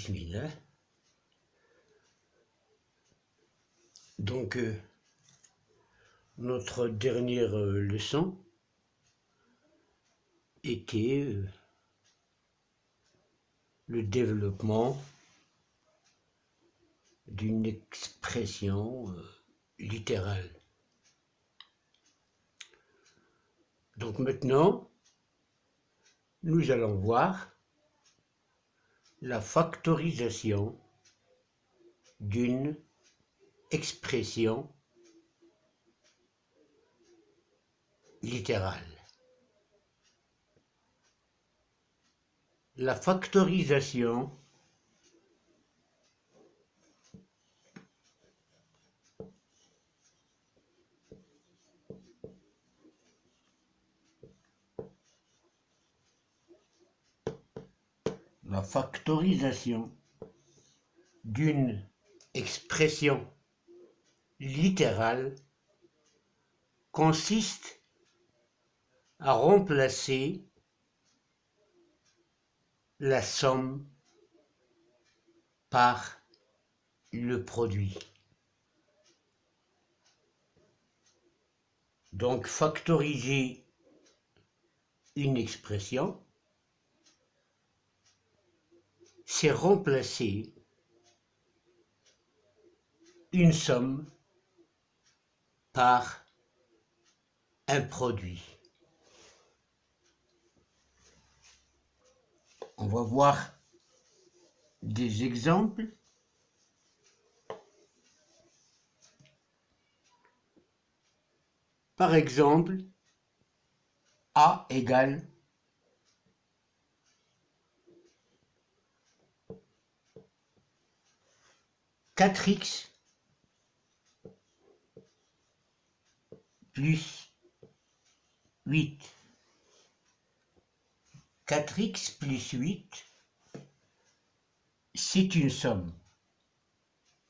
Bismillah. Donc, notre dernière leçon était le développement d'une expression littérale. Donc maintenant, nous allons voir la factorisation d'une expression littérale. La factorisation d'une expression littérale consiste à remplacer la somme par le produit. Donc, factoriser une expression, c'est remplacer une somme par un produit. On va voir des exemples. Par exemple, A égale 4x plus 8. 4x plus 8, c'est une somme.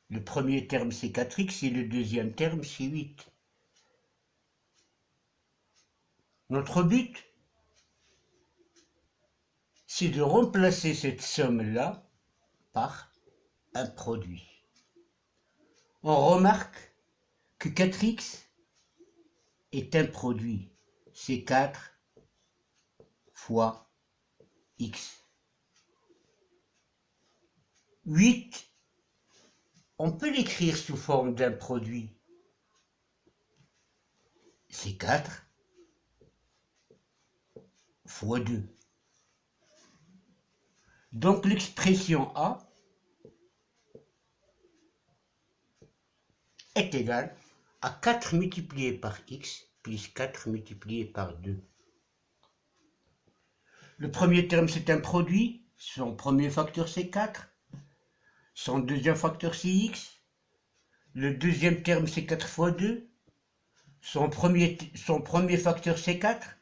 Le premier terme c'est 4x et le deuxième terme c'est 8. Notre but, c'est de remplacer cette somme-là par un produit. On remarque que 4x est un produit. C'est 4 fois x. 8, on peut l'écrire sous forme d'un produit. C'est 4 fois 2. Donc l'expression A est égale à 4 multiplié par x plus 4 multiplié par 2. Le premier terme c'est un produit, son premier facteur c'est 4, son deuxième facteur c'est x, le deuxième terme c'est 4 fois 2, son premier facteur c'est 4,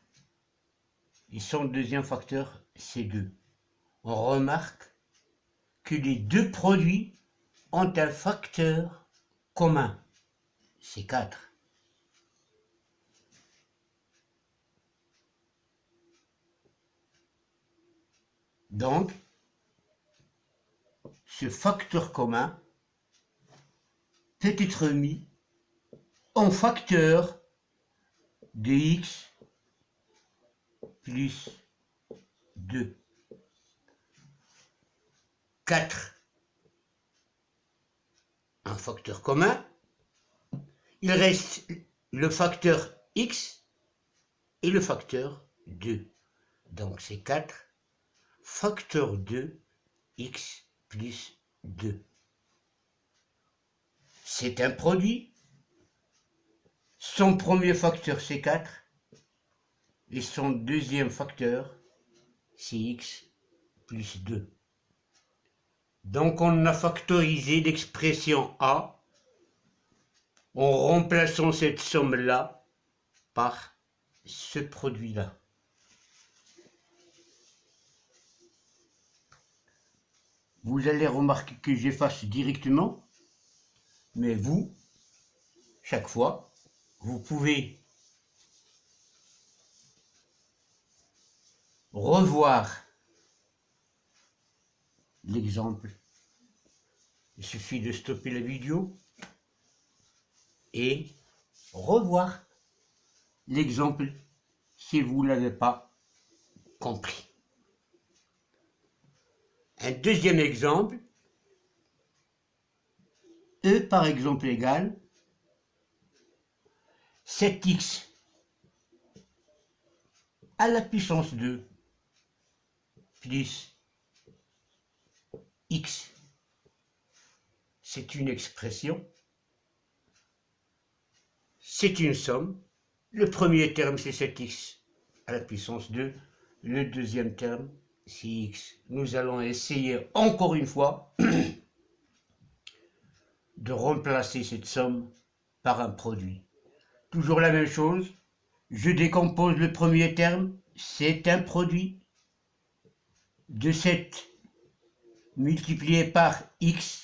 et son deuxième facteur c'est 2. On remarque que les deux produits ont un facteur commun, c'est 4. Donc, ce facteur commun peut être mis en facteur de x plus 2. 4, un facteur commun. Il reste le facteur x et le facteur 2. Donc c'est 4 facteur 2 x plus 2. C'est un produit. Son premier facteur c'est 4 et son deuxième facteur c'est x plus 2. Donc on a factorisé l'expression A en remplaçant cette somme-là par ce produit-là. Vous allez remarquer que j'efface directement, mais vous, chaque fois, vous pouvez revoir l'exemple Il suffit de stopper la vidéo et revoir l'exemple si vous ne l'avez pas compris. Un deuxième exemple, E par exemple égale 7x à la puissance 2 plus x. C'est une expression, c'est une somme. Le premier terme c'est 7x à la puissance 2, le deuxième terme c'est x. Nous allons essayer encore une fois de remplacer cette somme par un produit. Toujours la même chose, je décompose le premier terme, c'est un produit de 7 multiplié par x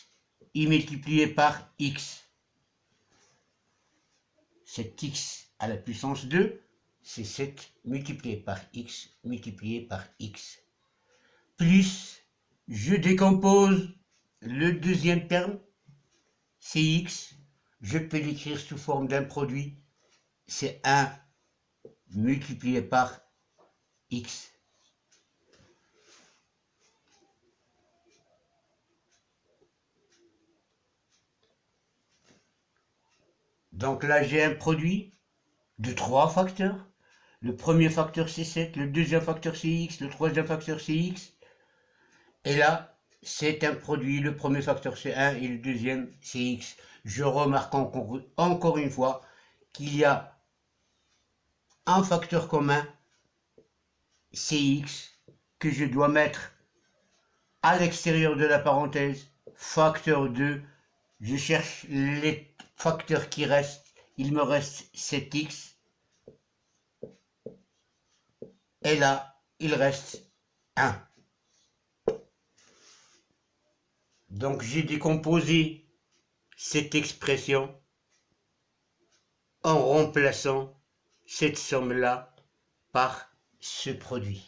et multiplié par x. 7x à la puissance 2, c'est 7 multiplié par x multiplié par x. Plus, je décompose le deuxième terme, c'est x. Je peux l'écrire sous forme d'un produit, c'est 1 multiplié par x. Donc là, j'ai un produit de 3 facteurs. Le premier facteur c'est 7, le deuxième facteur c'est x, le troisième facteur c'est x. Et là, c'est un produit, le premier facteur c'est 1 et le deuxième c'est x. Je remarque encore une fois qu'il y a un facteur commun, c'est x, que je dois mettre à l'extérieur de la parenthèse, facteur 2. Je cherche les facteurs qui restent, il me reste 7x. Et là, il reste 1. Donc j'ai décomposé cette expression en remplaçant cette somme-là par ce produit.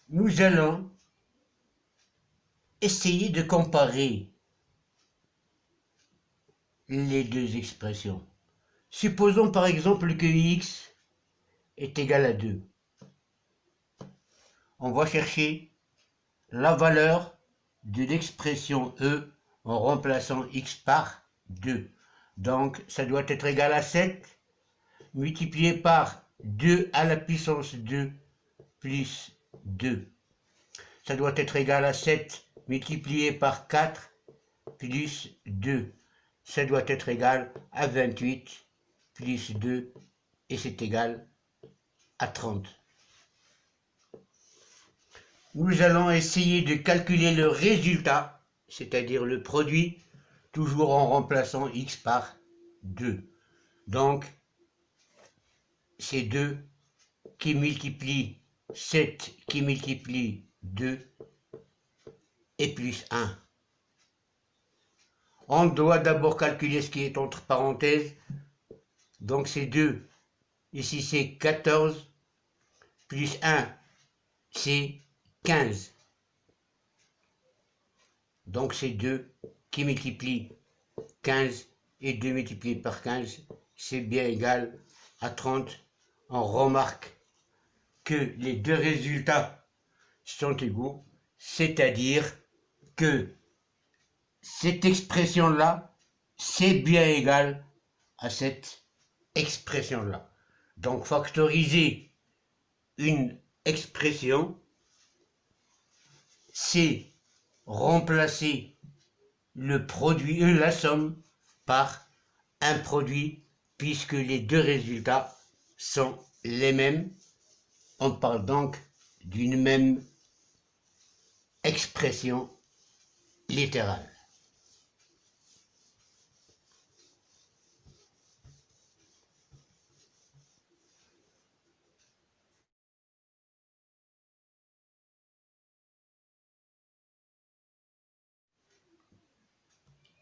Nous allons essayer de comparer les deux expressions. Supposons par exemple que x est égal à 2. On va chercher la valeur de l'expression E en remplaçant x par 2. Donc ça doit être égal à 7 multiplié par 2 à la puissance 2 plus 2. Ça doit être égal à 7 multiplié par 4 plus 2. Ça doit être égal à 28 plus 2 et c'est égal à 30. Nous allons essayer de calculer le résultat, c'est-à-dire le produit, toujours en remplaçant x par 2. Donc, c'est 2 qui multiplie 7 qui multiplie 2 et plus 1. On doit d'abord calculer ce qui est entre parenthèses. Donc c'est 2. Ici c'est 14. Plus 1, c'est 15. Donc c'est 2 qui multiplie 15 et 2 multiplié par 15, c'est bien égal à 30. On remarque que les deux résultats sont égaux, c'est-à-dire que cette expression-là, c'est bien égal à cette expression-là. Donc factoriser une expression, c'est remplacer le produit, la somme, par un produit, puisque les deux résultats sont les mêmes. On parle donc d'une même expression littérale.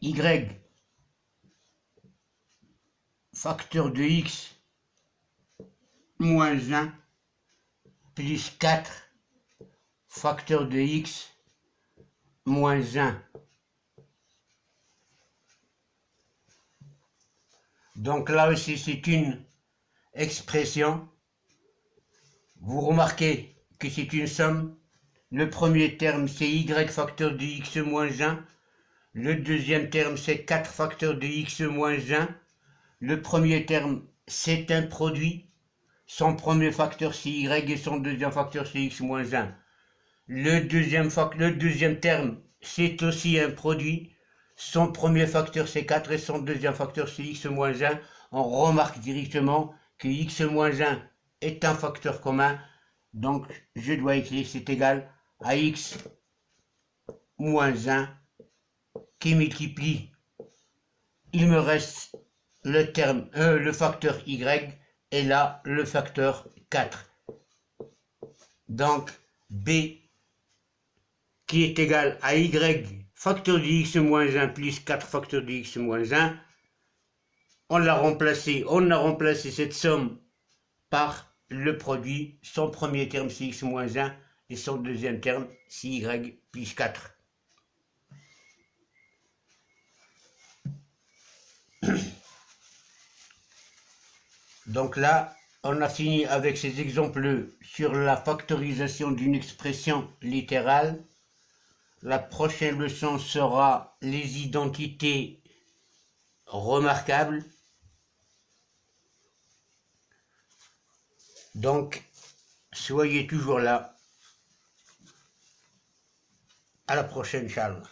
Y, facteur de x moins 1 plus 4 facteur de x moins 1. Donc là aussi c'est une expression. Vous remarquez que c'est une somme. Le premier terme c'est y facteur de x moins 1. Le deuxième terme c'est 4 facteur de x moins 1. Le premier terme c'est un produit. Son premier facteur c'est y et son deuxième facteur c'est x moins 1. Le deuxième terme c'est aussi un produit. Son premier facteur c'est 4 et son deuxième facteur c'est x moins 1. On remarque directement que x moins 1 est un facteur commun. Donc je dois écrire c'est égal à x moins 1 qui multiplie. Il me reste le facteur y et là le facteur 4. Donc b qui est égal à y facteur de x moins 1 plus 4 facteur de x moins 1. On a remplacé cette somme par le produit. Son premier terme c'est x moins 1 et son deuxième terme c'est y plus 4. Donc là, on a fini avec ces exemples sur la factorisation d'une expression littérale. La prochaine leçon sera les identités remarquables. Donc, soyez toujours là. À la prochaine, Inch'Allah.